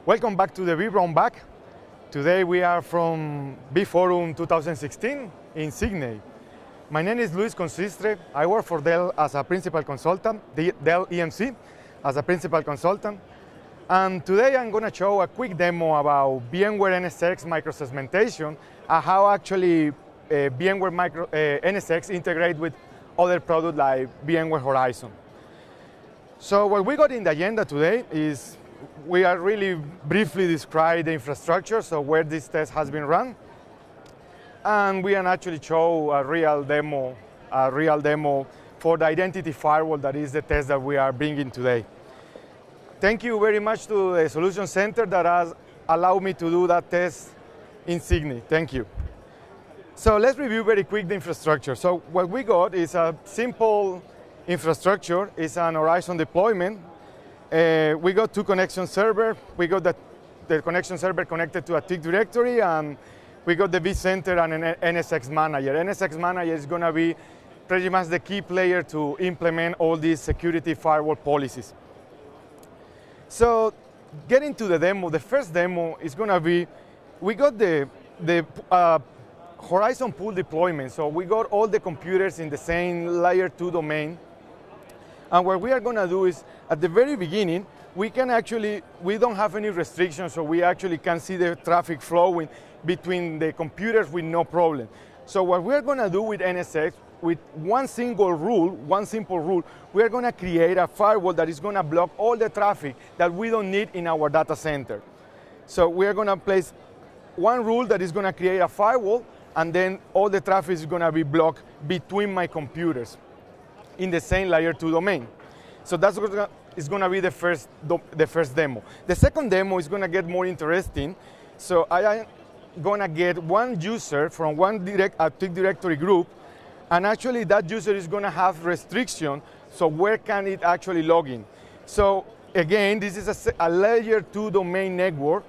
Welcome back to the vBrownbag. Today we are from vForum 2016 in Sydney. My name is Concistre. I work for Dell as a principal consultant, Dell EMC as a principal consultant. And today I'm going to show a quick demo about VMware NSX Microsegmentation and how actually VMware NSX integrate with other products like VMware Horizon. So what we got in the agenda today is we are really briefly describe the infrastructure, so where this test has been run. And we can actually show a real demo for the identity firewall that is the test that we are bringing today. Thank you very much to the Solution Center that has allowed me to do that test in Sydney. Thank you. So let's review very quick the infrastructure. So what we got is a simple infrastructure. It's an Horizon deployment. We got two connection servers. We got the connection server connected to a TIC directory, and we got the vCenter and an NSX Manager. NSX Manager is going to be pretty much the key player to implement all these security firewall policies. So getting to the demo, the first demo is going to be, we got the Horizon pool deployment. So we got all the computers in the same layer 2 domain. And what we are going to do is, at the very beginning, we don't have any restrictions, so we actually can see the traffic flowing between the computers with no problem. So what we are going to do with NSX, with one simple rule, we are going to create a firewall that is going to block all the traffic that we don't need in our data center. So we are going to place one rule that is going to create a firewall, and then all the traffic is going to be blocked between my computers in the same layer 2 domain. So that's is going to be the first demo. The second demo is going to get more interesting. So I am going to get one user from one TIC directory group, and actually that user is going to have restriction, so where can it actually log in? So again, this is a layer 2 domain network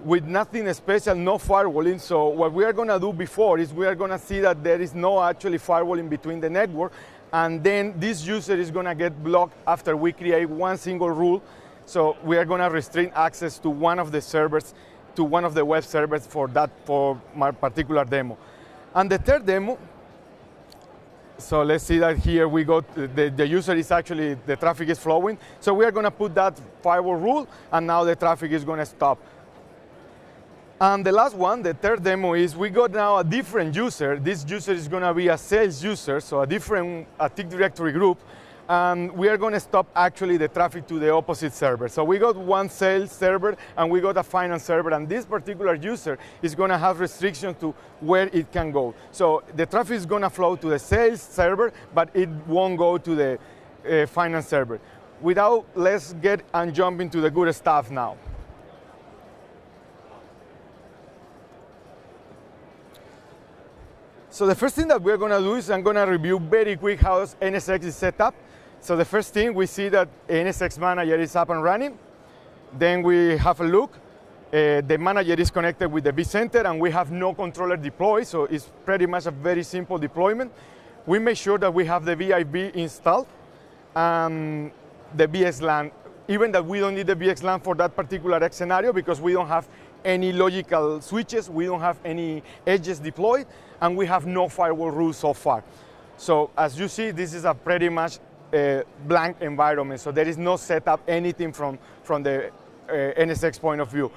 with nothing special, no firewalling. So what we are going to do before is we are going to see that there is no actually firewalling between the network, and then this user is going to get blocked after we create one single rule. So we are going to restrict access to one of the servers, to one of the web servers for my particular demo. And the third demo, so let's see that here we got the user is actually, the traffic is flowing. So we are going to put that firewall rule, and now the traffic is going to stop. And the last one, the third demo, is we got now a different user. This user is going to be a sales user, so a different TIC directory group. And we are going to stop actually the traffic to the opposite server. So we got one sales server and we got a finance server, and this particular user is going to have restrictions to where it can go. So the traffic is going to flow to the sales server, but it won't go to the finance server. Let's get and jump into the good stuff now. So the first thing that we're going to do is I'm going to review very quick how NSX is set up. So the first thing, we see that NSX Manager is up and running. Then we have a look. The manager is connected with the vCenter, and we have no controller deployed, so it's pretty much a very simple deployment. We make sure that we have the VIB installed and the VXLAN, even that we don't need the VXLAN for that particular scenario because we don't have any logical switches, we don't have any edges deployed, and we have no firewall rules so far. So as you see, this is a pretty much blank environment, so there is no setup, anything from the NSX point of view.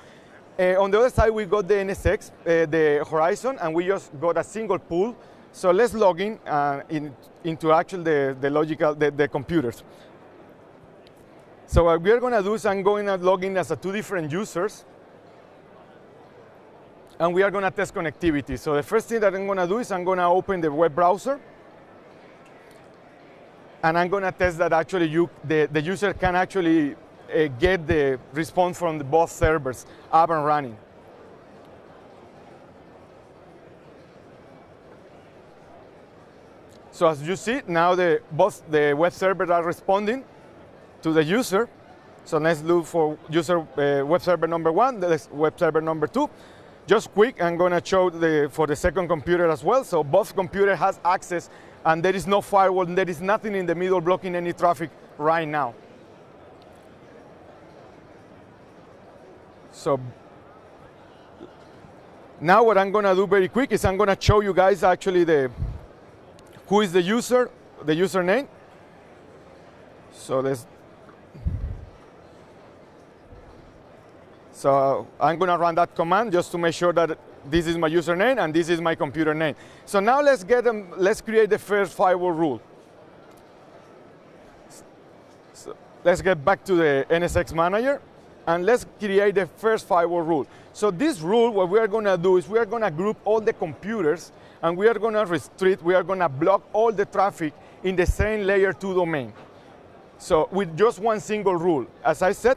On the other side, we got the NSX, the Horizon, and we just got a single pool. So let's log into actually the computers. So what we are going to do is I'm going to log in as two different users, and we are going to test connectivity. So the first thing that I'm going to do is I'm going to open the web browser, and I'm going to test that actually the user can actually get the response from both servers up and running. So as you see, now both the web servers are responding to the user. So let's look for web server number 1, the web server number 2. Just quick, I'm going to show for the second computer as well. So both computers has access, and there is no firewall, and there is nothing in the middle blocking any traffic right now. So now what I'm going to do very quick is I'm going to show you guys actually who is the user, the username. So I'm going to run that command just to make sure that this is my username and this is my computer name. So now let's create the first firewall rule. So let's get back to the NSX manager and let's create the first firewall rule. So this rule, what we are going to do is we are going to group all the computers and we are going to restrict, we are going to block all the traffic in the same layer 2 domain. So with just one single rule. As I said,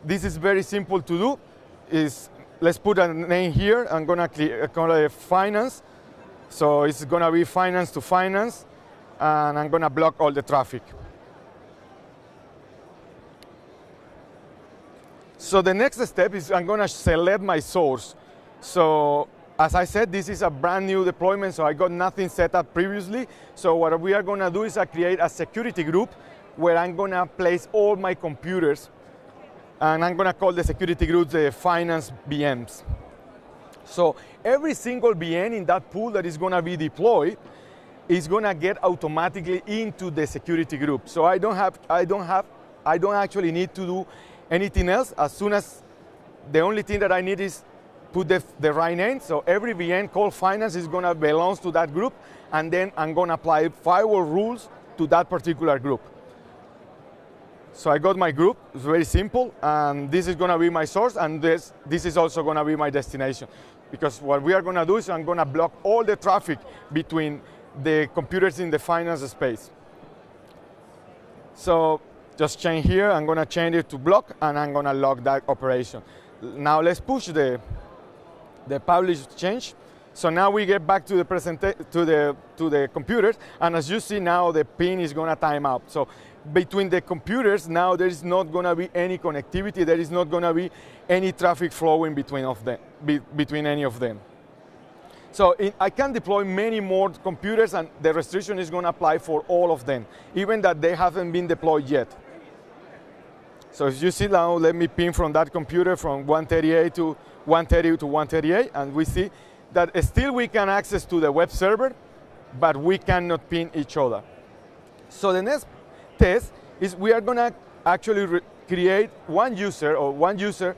this is very simple to do. Let's put a name here. I'm going to call it finance. So it's going to be finance to finance, and I'm going to block all the traffic. So the next step is I'm going to select my source. So as I said, this is a brand new deployment, so I got nothing set up previously. So what we are going to do is create a security group where I'm going to place all my computers, and I'm going to call the security group the finance VMs. So every single VM in that pool that is going to be deployed is going to get automatically into the security group. So I don't actually need to do anything else. As soon as the only thing that I need is put the right name. So every VM called finance is going to belong to that group, and then I'm going to apply firewall rules to that particular group. So I got my group. It's very simple, and this is going to be my source, and this is also going to be my destination. Because what we are going to do is I'm going to block all the traffic between the computers in the finance space. So just change here. I'm going to change it to block, and I'm going to log that operation. Now let's push the publish change. So now we get back to the computers, and as you see now, the pin is going to time out. So between the computers now, there is not going to be any connectivity. There is not going to be any traffic flowing between any of them. So I can deploy many more computers, and the restriction is going to apply for all of them, even that they haven't been deployed yet. So as you see now, let me pin from that computer from 138 to 130 to 138, and we see that still we can access to the web server, but we cannot pin each other. So the next test is we are going to actually create one user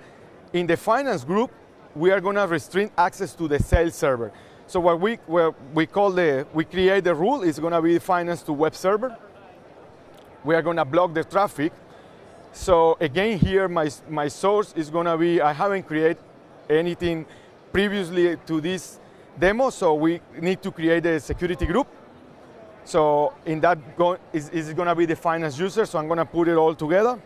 in the finance group. We are going to restrict access to the sales server. So what we create the rule is going to be finance to web server. We are going to block the traffic. So again here my source is going to be, I haven't created anything previously to this demo, so we need to create a security group. So in that is going to be the finance user, so I'm going to put it all together.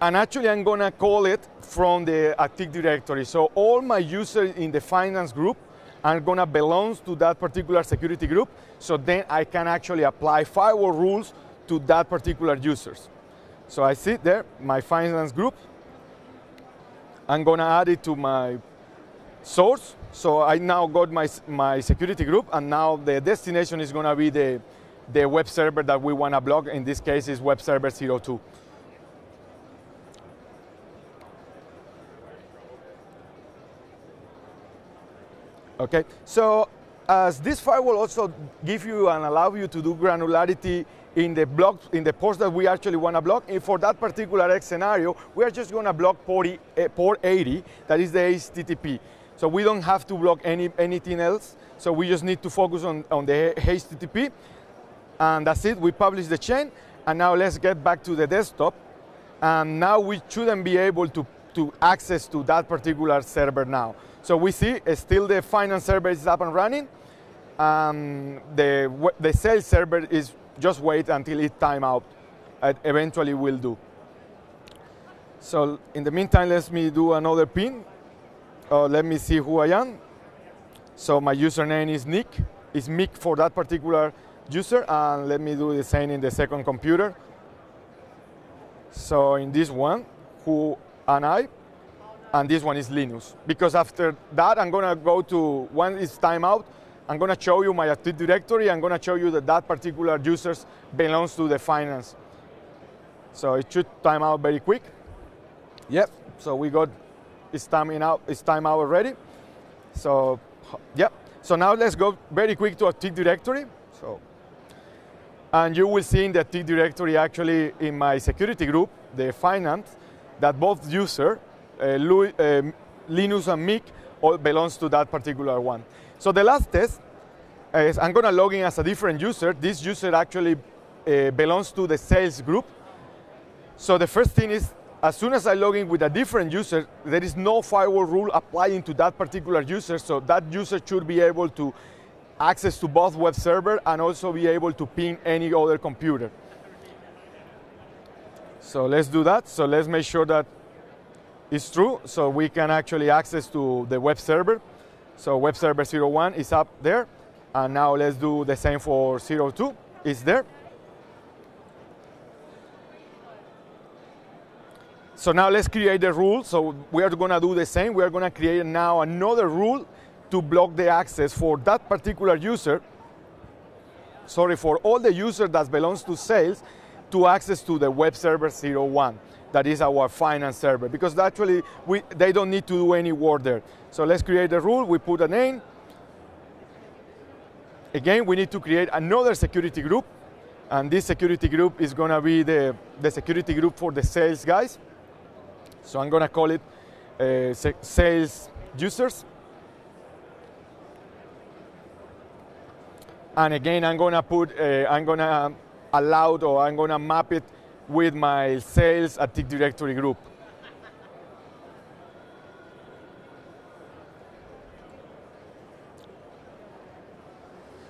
And actually I'm going to call it from the Active Directory. So all my users in the finance group are going to belong to that particular security group, so then I can actually apply firewall rules to that particular users. So I see there, my finance group. I'm going to add it to my source. So I now got my security group, and now the destination is going to be the web server that we want to block. In this case, is web server 02. Okay, so as this firewall also gives you and allows you to do granularity in the blocks, in the ports that we actually want to block. And for that particular X scenario, we are just going to block port 80, that is the HTTP. So we don't have to block anything else. So we just need to focus on the HTTP. And that's it. We publish the chain. And now let's get back to the desktop. And now we shouldn't be able to access to that particular server now. So we see still the finance server is up and running. The sales server is just wait until it time out. It eventually will do. So in the meantime, let me do another pin. Let me see who I am. So my username is Nick. It's Mick for that particular user. And let me do the same in the second computer. So in this one, who am I? And this one is Linus. Because after that, I'm going to go to, when it's timeout, I'm going to show you my Active Directory. I'm going to show you that particular user belongs to the finance. So it should time out very quick. Yep, So we got it's time out already. So yeah. So now let's go very quick to Active Directory. So, and you will see in the Active Directory actually in my security group, the finance, that both user, Linus and Mick, all belongs to that particular one. So the last test is I'm going to log in as a different user. This user actually belongs to the sales group. So the first thing is, as soon as I log in with a different user, there is no firewall rule applying to that particular user, so that user should be able to access to both web server and also be able to ping any other computer. So let's do that. So let's make sure that it's true, so we can actually access to the web server. So web server 01 is up there, and now let's do the same for 02. It's there. So now let's create the rule. So we are going to do the same. We are going to create now another rule to block the access for that particular user. Sorry, for all the users that belongs to sales to access to the web server 01. That is our finance server, because actually they don't need to do any work there. So let's create a rule. We put a name. Again, we need to create another security group. And this security group is going to be the security group for the sales guys. So I'm going to call it sales users. And again, I'm going to allow, or I'm going to map it with my sales Active Directory group.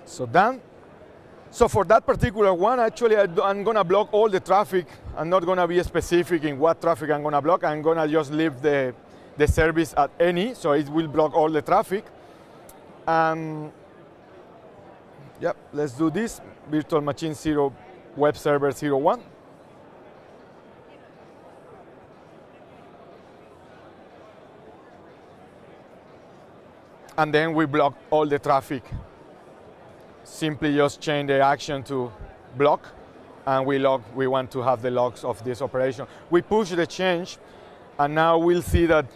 So done. So for that particular one, actually, I'm going to block all the traffic. I'm not going to be specific in what traffic I'm going to block. I'm going to just leave the service at any, so it will block all the traffic. Yep, let's do this. Virtual machine 0, web server 01. And then we block all the traffic. Simply just change the action to block, and we want to have the logs of this operation. We push the change, and now we'll see that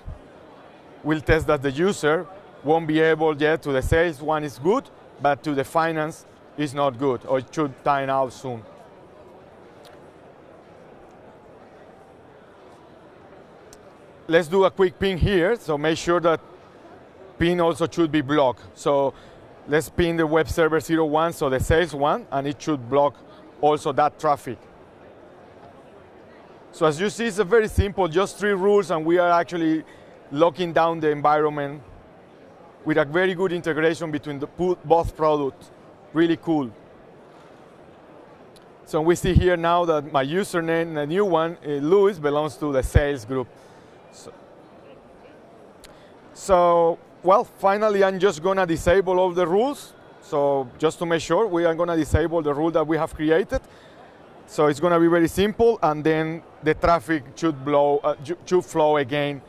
we'll test that the user won't be able yet to the sales one is good, but to the finance is not good, or it should time out soon. Let's do a quick ping here, so make sure that ping also should be blocked. So let's ping the web server 01, so the sales one, and it should block also that traffic. So as you see, it's a very simple, just 3 rules, and we are actually locking down the environment with a very good integration between both products. Really cool. So we see here now that my username, the new one, Louis, belongs to the sales group. So well, finally, I'm just going to disable all the rules. So just to make sure, we are going to disable the rule that we have created. So it's going to be very simple, and then the traffic should flow again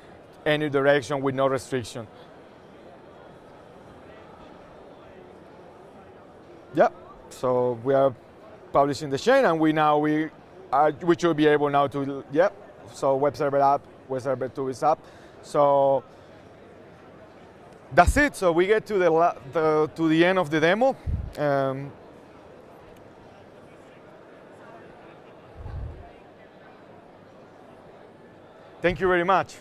any direction with no restriction. Yeah, so we are publishing the chain, and we should be able now to, yeah. So web server app, web server 2 is up. So that's it. So we get to the end of the demo. Thank you very much.